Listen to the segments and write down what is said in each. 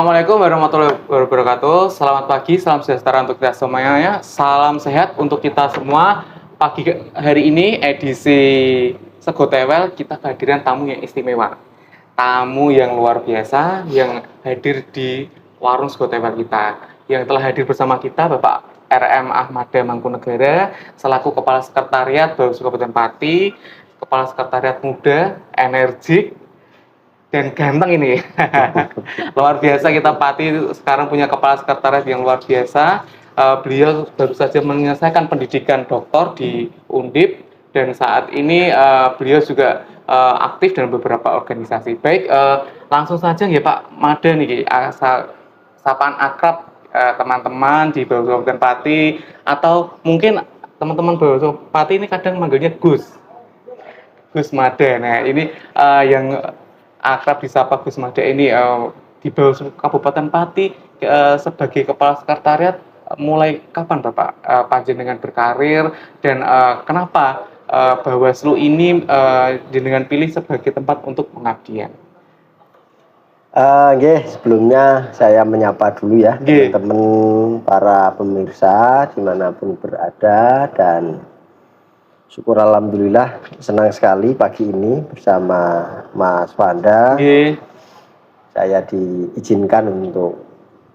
Assalamualaikum warahmatullahi wabarakatuh. Selamat pagi, salam sejahtera untuk kita semuanya. Salam sehat untuk kita semua. Pagi hari ini edisi Sego Tewel kita kehadiran tamu yang istimewa. Tamu yang luar biasa yang hadir di warung Sego Tewel kita. Yang telah hadir bersama kita Bapak RM Ahmada Mangkunegara selaku Kepala Sekretariat Bawaslu Kabupaten Pati, Kepala Sekretariat Muda, Energik, dan ganteng ini. Luar biasa kita Pati sekarang punya kepala sekretariat yang luar biasa. Beliau baru saja menyelesaikan pendidikan doktor di Undip dan saat ini beliau juga aktif dalam beberapa organisasi. Baik, langsung saja ya Pak Mada nih, sapaan akrab teman-teman di Bawaslu Kabupaten Pati atau mungkin teman-teman Bawaslu Pati ini kadang manggilnya Gus Mada. Nah, ini yang akrab disapa Gus Mada ini di Bawaslu Kabupaten Pati sebagai kepala sekretariat mulai kapan Bapak panjenengan berkarir dan kenapa Bawaslu ini jenengan pilih sebagai tempat untuk pengabdian? Sebelumnya saya menyapa dulu ya teman-teman para pemirsa dimanapun berada, dan syukur alhamdulillah senang sekali pagi ini bersama Mas Wanda. Saya diizinkan untuk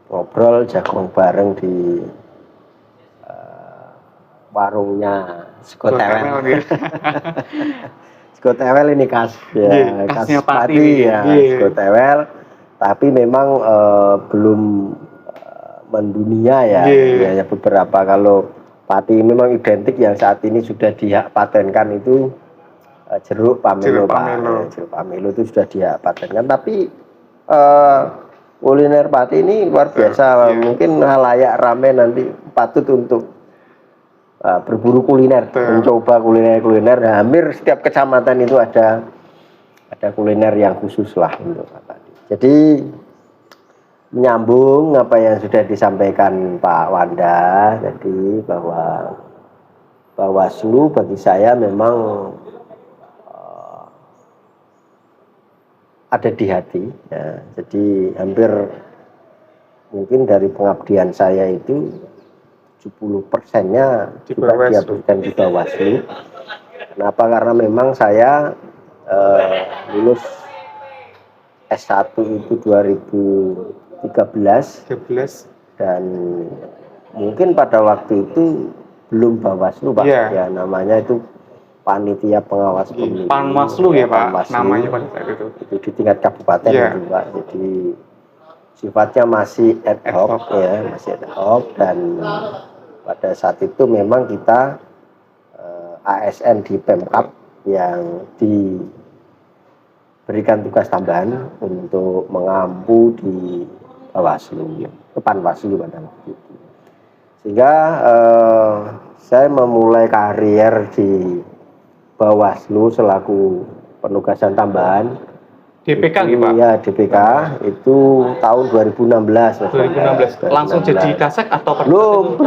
ngobrol jagung bareng di warungnya Sego Tewel. Sego Tewel ini khas ya, khasnya Pati ya, Sego Tewel. Tapi memang belum mendunia ya. Ya beberapa, kalau Pati memang identik yang saat ini sudah dipatenkan itu jeruk pamelo, jeruk pamelo itu sudah dipatenkan. Tapi kuliner Pati ini luar biasa. Mungkin halayak ramai nanti patut untuk berburu kuliner, mencoba kuliner. Nah, hampir setiap kecamatan itu ada kuliner yang khusus lah untuk Pati. Jadi menyambung apa yang sudah disampaikan Pak Wanda tadi, bahwa Bawaslu bagi saya memang ada di hati ya. Jadi hampir mungkin dari pengabdian saya itu 70%-nya juga dihabiskan di Bawaslu. Kenapa? Karena memang saya lulus S1 itu 2013 dan mungkin pada waktu itu belum Bawaslu Pak, ya namanya itu Panitia Pengawas Pemilu. Panwaslu ya Pak, namanya pada saat itu. Itu di tingkat kabupaten itu Pak. Jadi sifatnya masih ad hoc ya, masih ad hoc, dan pada saat itu memang kita ASN di Pemkab yang diberikan tugas tambahan untuk mengampu di Bawaslu, Panwaslu pada waktu itu. Sehingga saya memulai karir di Bawaslu selaku penugasan tambahan. DPK itu, Pak? Ya, DPK itu tahun 2016. 2016. Langsung jadi kasek atau belum.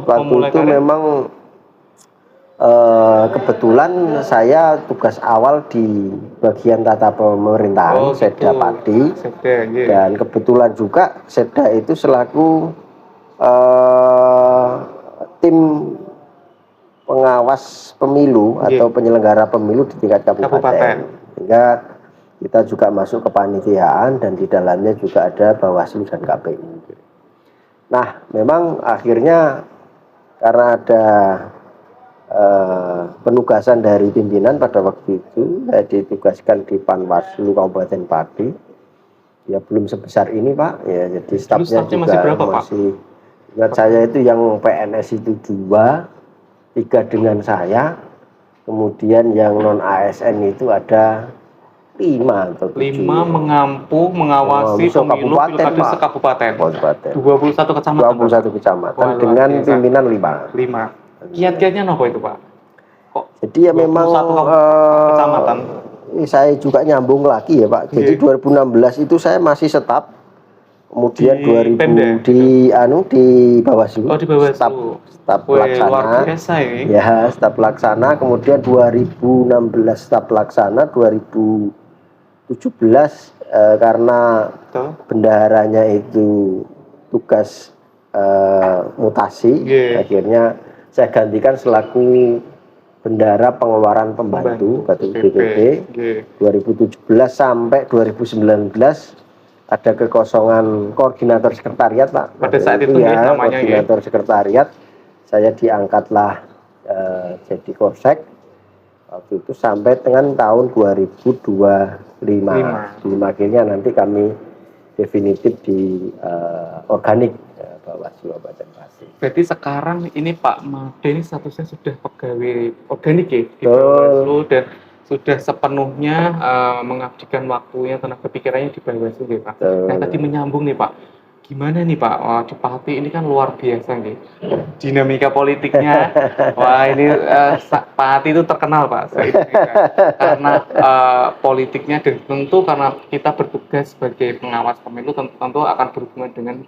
Waktu itu memang kebetulan saya tugas awal di bagian tata pemerintahan Setda Pati, dan kebetulan juga Setda itu selaku tim pengawas pemilu atau penyelenggara pemilu di tingkat kabupaten. Sehingga kita juga masuk ke panitiaan dan di dalamnya juga ada Bawaslu dan KPU. Nah, memang akhirnya karena ada penugasan dari pimpinan pada waktu itu, saya ditugaskan di Panwaslu Kabupaten Pati. Ya belum sebesar ini Pak, ya jadi stafnya juga masih berapa, masih. Ingat saya itu yang PNS itu 2, 3 dengan saya, kemudian yang non ASN itu ada 5 atau 7. 5 mengampu mengawasi pemilu pilkada sekabupaten. 21 kecamatan. 21 kecamatan dengan pimpinan 5. Kiat-kiatnya apa itu Pak? Kok jadi ya memang kecamatan. Saya juga nyambung lagi ya Pak. Jadi 2016 itu saya masih staf. Kemudian di 2000 di Bawaslu. Di Bawaslu. Staf pelaksana. Luar biasa ini. Ya, staf pelaksana. Kemudian 2016 staf pelaksana, 2017 karena Betul. bendaharanya itu tugas mutasi, akhirnya saya gantikan selaku bendahara pengeluaran pembantu Batik BPP 2017 sampai 2019 ada kekosongan koordinator sekretariat Pak. Pada saat itu ya namanya koordinator sekretariat, saya diangkatlah jadi korsek waktu itu sampai dengan tahun 2025. Akhirnya nanti kami definitif di organik Bawaslu Kabupaten Pati. Berarti sekarang ini Pak Made ini statusnya sudah pegawai organik ya di Bawaslu dan sudah sepenuhnya mengabdikan waktunya, tenaga pikirannya di Bawaslu ya Pak. Nah tadi menyambung nih Pak, gimana nih Pak, di Pati ini kan luar biasa nih dinamika politiknya. Wah ini Pati itu terkenal Pak karena politiknya, dan tentu karena kita bertugas sebagai pengawas pemilu tentu akan berhubungan dengan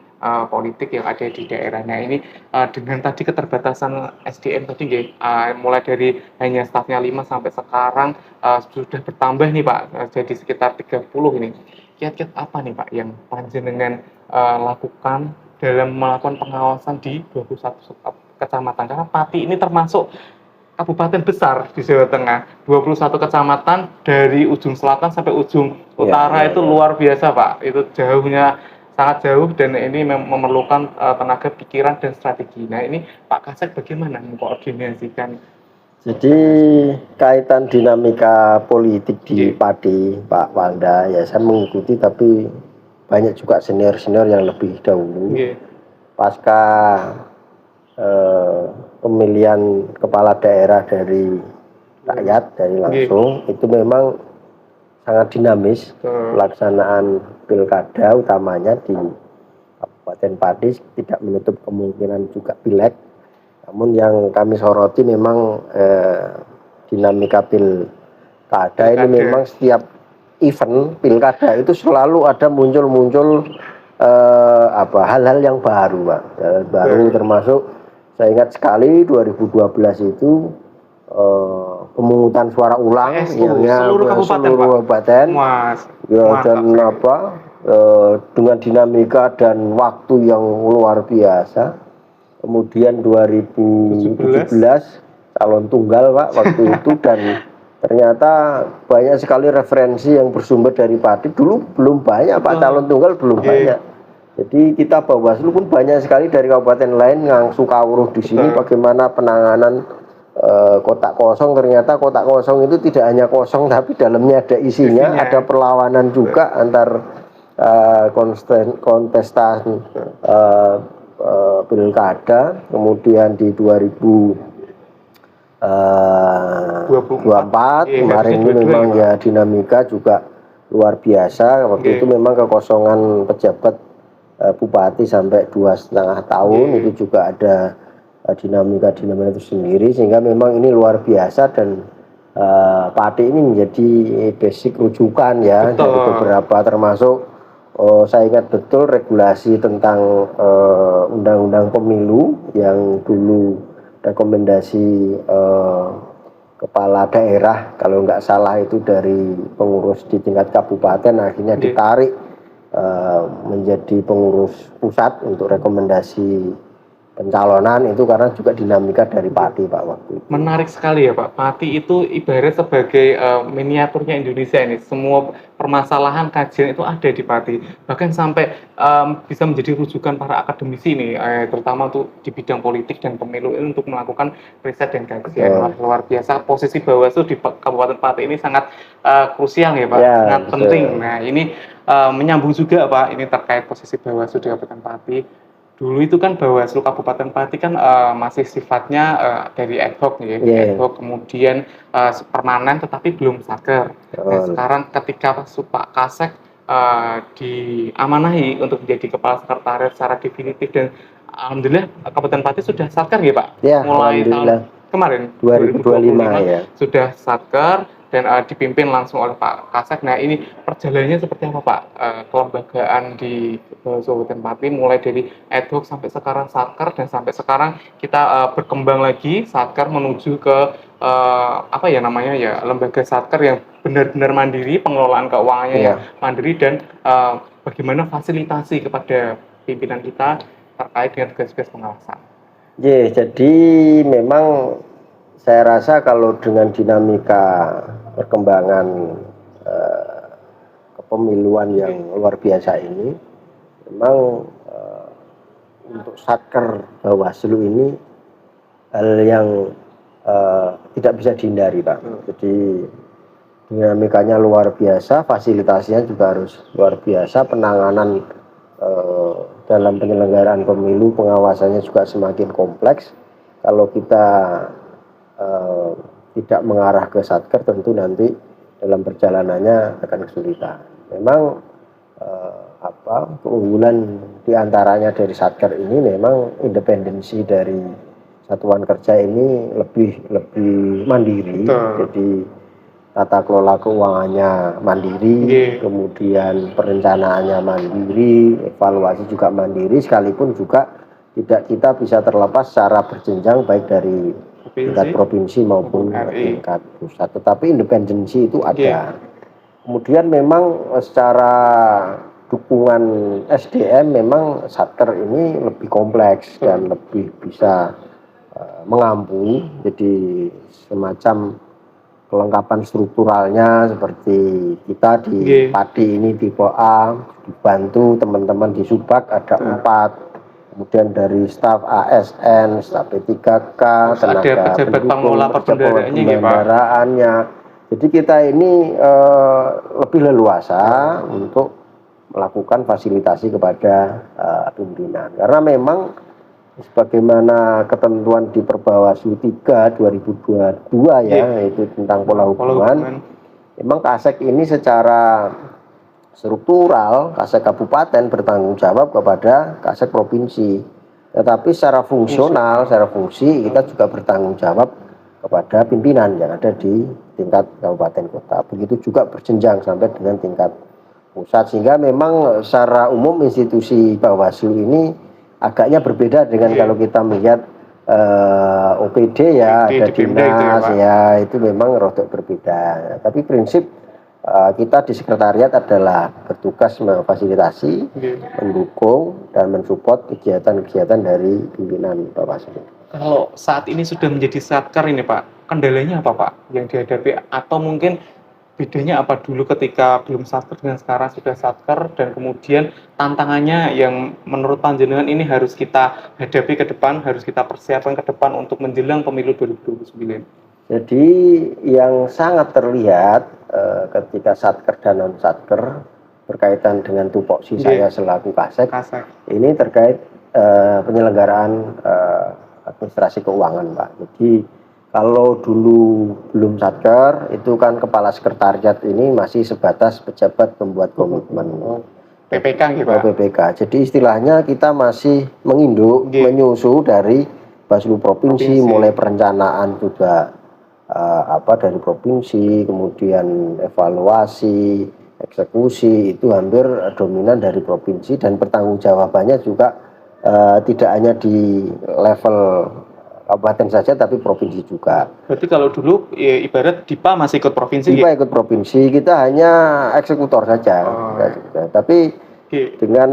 politik yang ada di daerahnya. Ini dengan tadi keterbatasan SDM tadi mulai dari hanya stafnya 5 sampai sekarang sudah bertambah nih Pak, jadi sekitar 30 ini. Kiat-kiat apa nih Pak yang panjenengan lakukan dalam melakukan pengawasan di 21 kecamatan? Karena Pati ini termasuk kabupaten besar di Jawa Tengah, 21 kecamatan dari ujung selatan sampai ujung utara itu luar biasa Pak. Itu jauhnya sangat jauh dan ini memerlukan tenaga pikiran dan strategi. Nah ini Pak Kasek bagaimana mengkoordinasikan? Jadi kaitan dinamika politik di Pati Pak Walda ya saya mengikuti, tapi banyak juga senior-senior yang lebih dahulu. Pasca pemilihan kepala daerah dari rakyat, dari langsung, itu memang sangat dinamis. Pelaksanaan pilkada utamanya di Kabupaten Pati tidak menutup kemungkinan juga pileg. Namun yang kami soroti memang dinamika pilkada ini memang setiap event pilkada itu selalu ada muncul hal-hal yang baru Pak. Baru termasuk saya ingat sekali 2012 itu pemungutan suara ulang seluruh kabupaten dan dengan dinamika dan waktu yang luar biasa. Kemudian 2017 calon tunggal Pak waktu itu, dan ternyata banyak sekali referensi yang bersumber dari Pati. Dulu belum banyak Pak, calon tunggal belum banyak. Jadi kita Bawaslu pun banyak sekali dari kabupaten lain yang suka urus di sini bagaimana penanganan kotak kosong. Ternyata kotak kosong itu tidak hanya kosong tapi dalamnya ada isinya. Ada perlawanan juga antar kontestan pilkada. Kemudian di 2024 kemarin ini memang ya dinamika juga luar biasa. Waktu itu memang kekosongan pejabat bupati sampai 2,5 tahun, itu juga ada dinamika itu sendiri, sehingga memang ini luar biasa. Dan Pati ini menjadi basic rujukan ya dari beberapa, termasuk saya ingat betul regulasi tentang undang-undang pemilu yang dulu rekomendasi kepala daerah kalau nggak salah itu dari pengurus di tingkat kabupaten, akhirnya ditarik menjadi pengurus pusat untuk rekomendasi pencalonan itu, karena juga dinamika dari Pati Pak waktu itu. Menarik sekali ya Pak, Pati itu ibarat sebagai miniaturnya Indonesia ini. Semua permasalahan kajian itu ada di Pati, bahkan sampai bisa menjadi rujukan para akademisi ini, terutama untuk di bidang politik dan pemilu ini untuk melakukan riset dan kajian. Luar biasa, posisi Bawaslu di Kabupaten Pati ini sangat krusial ya Pak, sangat penting. Nah ini menyambung juga Pak, ini terkait posisi Bawaslu di Kabupaten Pati. Dulu itu kan Bawaslu Kabupaten Pati kan masih sifatnya dari ad hoc ya, ad hoc, kemudian permanen tetapi belum satker. Nah, sekarang ketika Pak Kasek diamanahi untuk menjadi kepala sekretariat secara definitif, dan alhamdulillah Kabupaten Pati sudah satker ya Pak, mulai tahun kemarin 2025 ya sudah satker dan dipimpin langsung oleh Pak Kasek. Nah ini perjalanannya seperti apa Pak, kelembagaan di Kabupaten Pati mulai dari ad hoc sampai sekarang satker, dan sampai sekarang kita berkembang lagi satker menuju ke apa ya namanya ya, lembaga satker yang benar-benar mandiri, pengelolaan keuangannya yang mandiri, dan bagaimana fasilitasi kepada pimpinan kita terkait dengan tugas-tugas pengawasan. Jadi memang saya rasa kalau dengan dinamika perkembangan kepemiluan yang luar biasa ini, memang untuk satker Bawaslu ini hal yang tidak bisa dihindari, Pak. Jadi dinamikanya luar biasa, fasilitasnya juga harus luar biasa, penanganan dalam penyelenggaraan pemilu, pengawasannya juga semakin kompleks. Kalau kita tidak mengarah ke satker, tentu nanti dalam perjalanannya akan kesulitan. Memang keunggulan diantaranya dari satker ini memang independensi dari satuan kerja ini lebih mandiri. Jadi tata kelola keuangannya mandiri, kemudian perencanaannya mandiri, evaluasi juga mandiri, sekalipun juga tidak kita bisa terlepas secara berjenjang baik dari tingkat provinsi maupun tingkat pusat, tetapi independensi itu ada. Kemudian memang secara dukungan SDM memang satker ini lebih kompleks dan lebih bisa mengampu. Jadi semacam kelengkapan strukturalnya seperti kita di Padi ini tipe A, dibantu teman-teman di Subak ada 4, kemudian dari staf ASN, staf P3K, tenaga pendukung, pejabat pendaraannya. Jadi kita ini lebih leluasa untuk melakukan fasilitasi kepada pimpinan, karena memang sebagaimana ketentuan di Perbawaslu 3 2022 ya, yaitu tentang pola hubungan. Memang Kasek ini secara struktural, Kasek Kabupaten bertanggung jawab kepada Kasek Provinsi. Tetapi secara fungsional, secara fungsi kita juga bertanggung jawab kepada pimpinan yang ada di tingkat kabupaten kota. Begitu juga berjenjang sampai dengan tingkat pusat, sehingga memang secara umum institusi Bawaslu ini agaknya berbeda dengan kalau kita melihat OPD ya, ada dinas ya, itu memang rodok berbeda. Tapi prinsip kita di sekretariat adalah bertugas memfasilitasi, mendukung dan mensupport kegiatan-kegiatan dari pimpinan Bawaslu. Kalau saat ini sudah menjadi satker ini Pak, kendalanya apa Pak yang dihadapi, atau mungkin bedanya apa dulu ketika belum satker dengan sekarang sudah satker, dan kemudian tantangannya yang menurut panjenengan ini harus kita hadapi ke depan, harus kita persiapkan ke depan untuk menjelang pemilu 2029? Jadi yang sangat terlihat ketika satker dan non satker berkaitan dengan tupoksi saya selaku Kasek, ini terkait penyelenggaraan administrasi keuangan, Pak. Jadi kalau dulu belum satker, itu kan kepala sekretariat ini masih sebatas pejabat pembuat komitmen. PPK gitu Pak? PPK. Jadi istilahnya kita masih menginduk, menyusu dari Bawaslu provinsi, mulai perencanaan juga dari provinsi, kemudian evaluasi, eksekusi, itu hampir dominan dari provinsi, dan pertanggungjawabannya juga tidak hanya di level kabupaten saja, tapi provinsi juga. Berarti kalau dulu ya, ibarat DIPA masih ikut provinsi? DIPA ikut provinsi, kita hanya eksekutor saja. Tapi dengan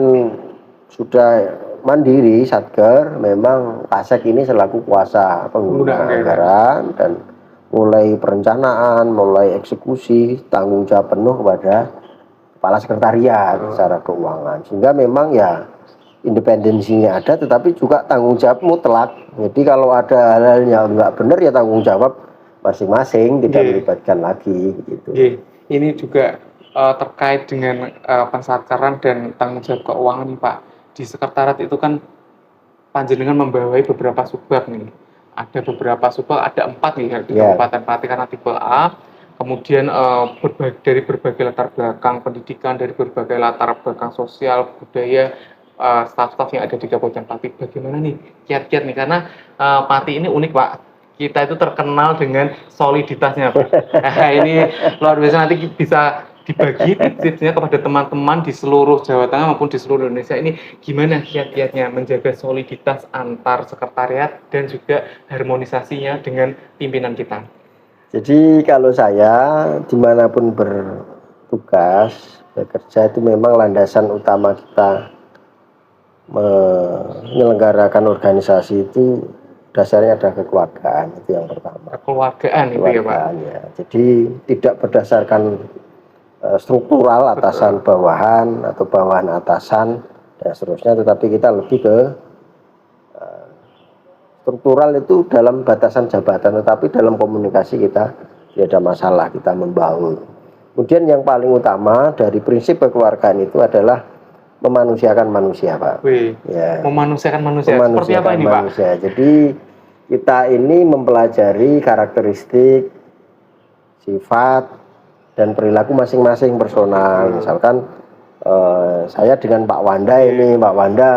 sudah mandiri satker, memang Kasek ini selaku kuasa pengguna anggaran, dan mulai perencanaan, mulai eksekusi, tanggung jawab penuh kepada kepala sekretariat secara keuangan. Sehingga memang ya independensinya ada, tetapi juga tanggung jawab mutlak. Jadi kalau ada hal-hal yang nggak benar ya tanggung jawab masing-masing, tidak melibatkan lagi gitu. Ini juga terkait dengan pensatkeran dan tanggung jawab keuangan nih Pak. Di sekretariat itu kan panjenengan membawai beberapa subbab nih. Ada beberapa subbab, ada 4 nih di Kabupaten Pati karena tipe A. Kemudian dari berbagai latar belakang pendidikan, dari berbagai latar belakang sosial, budaya, staf-staf yang ada di Kabupaten Pati. Bagaimana nih kiat-kiat nih, karena Pati ini unik Pak, kita itu terkenal dengan soliditasnya Pak. Ini luar biasa, nanti bisa dibagi tipsnya kepada teman-teman di seluruh Jawa Tengah maupun di seluruh Indonesia. Ini gimana kiat-kiatnya menjaga soliditas antar sekretariat dan juga harmonisasinya dengan pimpinan kita? Jadi kalau saya dimanapun bertugas, bekerja itu memang landasan utama kita menyelenggarakan organisasi itu dasarnya ada kekeluargaan, itu yang pertama. Kekeluargaan itu ya Pak. Ya. Jadi tidak berdasarkan struktural atasan bawahan atau bawahan atasan dan seterusnya, tetapi kita lebih ke struktural itu dalam batasan jabatan, tetapi dalam komunikasi kita tidak ada masalah, kita membangun. Kemudian yang paling utama dari prinsip kekeluargaan itu adalah memanusiakan manusia, Pak. Ya. Memanusiakan manusia. Seperti apa ini, manusia. Pak? Jadi kita ini mempelajari karakteristik, sifat, dan perilaku masing-masing personal. Misalkan saya dengan Pak Wanda ini, Pak Wanda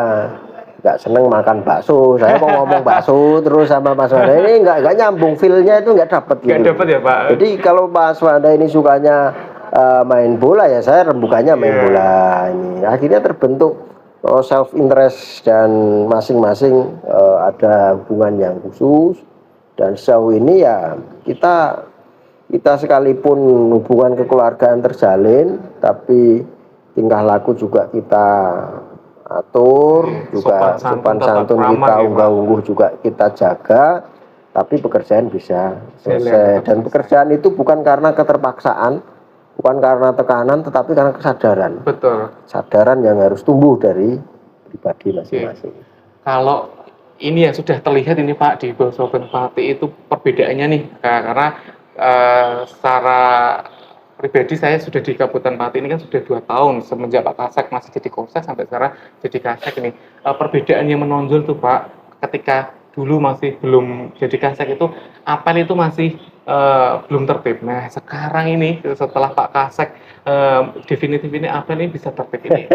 nggak seneng makan bakso, saya mau ngomong bakso terus sama Mas Wanda ini nggak nyambung, feel-nya itu nggak dapet gitu. Nggak dapet ya Pak. Jadi kalau Mas Wanda ini sukanya main bola, ya saya rembukannya main bola ini. Akhirnya terbentuk self interest dan masing-masing ada hubungan yang khusus, dan sejauh ini ya kita sekalipun hubungan kekeluargaan terjalin, tapi tingkah laku juga kita atur, juga sopan santun kita unggah-ungguh juga kita jaga, tapi pekerjaan bisa selesai. Dan pekerjaan itu bukan karena keterpaksaan, bukan karena tekanan, tetapi karena kesadaran. Betul. Kesadaran yang harus tumbuh dari pribadi masing-masing. Kalau ini yang sudah terlihat ini Pak di Bawah Sobat Pati itu perbedaannya nih, karena secara pribadi saya sudah di Kabupaten Pati ini kan sudah 2 tahun semenjak Pak Kasek masih jadi Komsek sampai sekarang jadi Kasek ini. Perbedaan yang menonjol tuh Pak, ketika dulu masih belum jadi Kasek itu apel itu masih belum tertib. Nah sekarang ini setelah Pak Kasek definitif ini apel ini bisa tertib ini.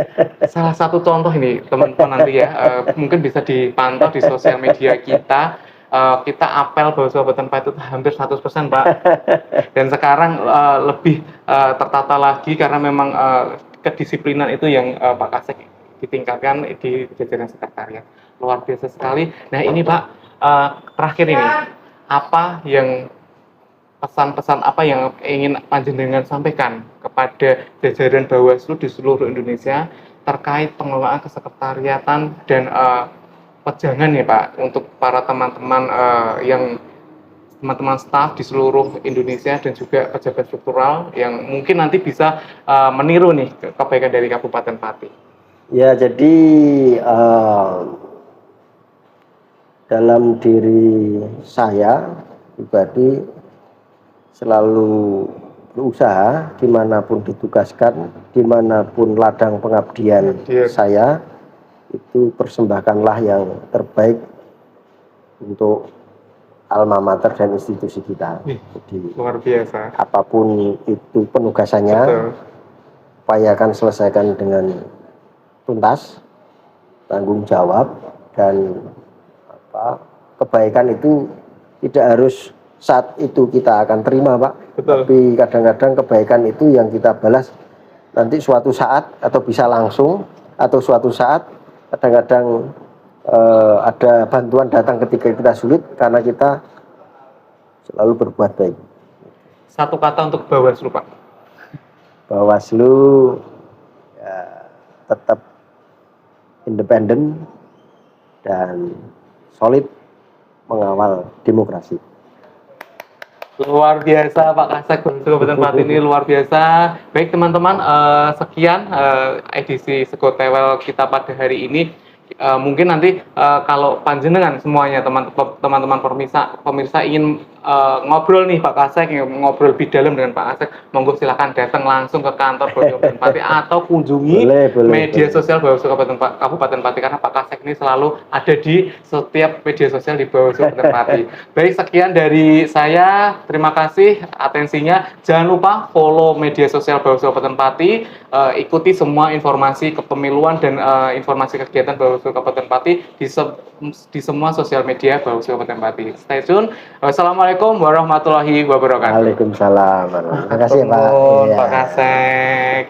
Salah satu contoh ini teman-teman nanti ya, mungkin bisa dipantau di sosial media kita. Kita apel Bawah Kabupaten Pati itu hampir 100% Pak. Dan sekarang lebih tertata lagi karena memang kedisiplinan itu yang Pak Kasek ditingkatkan di jajaran sekretariat. Luar biasa sekali. Nah ini Pak, terakhir ini apa yang pesan-pesan apa yang ingin Panjenengan sampaikan kepada jajaran Bawaslu di seluruh Indonesia terkait pengelolaan kesekretariatan dan pejangan ya Pak untuk para teman-teman yang teman-teman staf di seluruh Indonesia dan juga pejabat struktural yang mungkin nanti bisa meniru nih kebaikan dari Kabupaten Pati. Ya, jadi dalam diri saya pribadi selalu berusaha dimanapun ditugaskan, dimanapun ladang pengabdian saya, itu persembahkanlah yang terbaik untuk alma mater dan institusi kita. Jadi luar biasa. Apapun itu penugasannya, upayakan selesaikan dengan tuntas, tanggung jawab, dan kebaikan itu tidak harus saat itu kita akan terima Pak. Tapi kadang-kadang kebaikan itu yang kita balas nanti suatu saat, atau bisa langsung, atau suatu saat kadang-kadang ada bantuan datang ketika kita sulit karena kita selalu berbuat baik. Satu kata untuk Bawaslu Pak. Bawaslu ya, tetap independen dan solid mengawal demokrasi. Luar biasa Pak Kasek Bawaslu Kabupaten Pati ini luar biasa. Baik teman-teman, sekian edisi Segotewel kita pada hari ini. Mungkin nanti kalau Panjenengan semuanya teman-teman pemirsa ingin ngobrol nih Pak Kasek, ngobrol lebih dalam dengan Pak Kasek, monggo silakan datang langsung ke kantor Bawaslu Kabupaten Pati atau kunjungi media sosial Bawaslu Kabupaten Pati karena Pak Kasek ini selalu ada di setiap media sosial di Bawaslu Kabupaten Pati. Baik, sekian dari saya, terima kasih atensinya. Jangan lupa follow media sosial Bawaslu Kabupaten Pati, ikuti semua informasi kepemiluan dan informasi kegiatan Bawaslu Kabupaten Pati di semua sosial media Bawaslu Kabupaten Pati. Stay tune. Wassalamualaikum warahmatullahi wabarakatuh. Waalaikumsalam. Terima kasih Pak. Pak Kasek.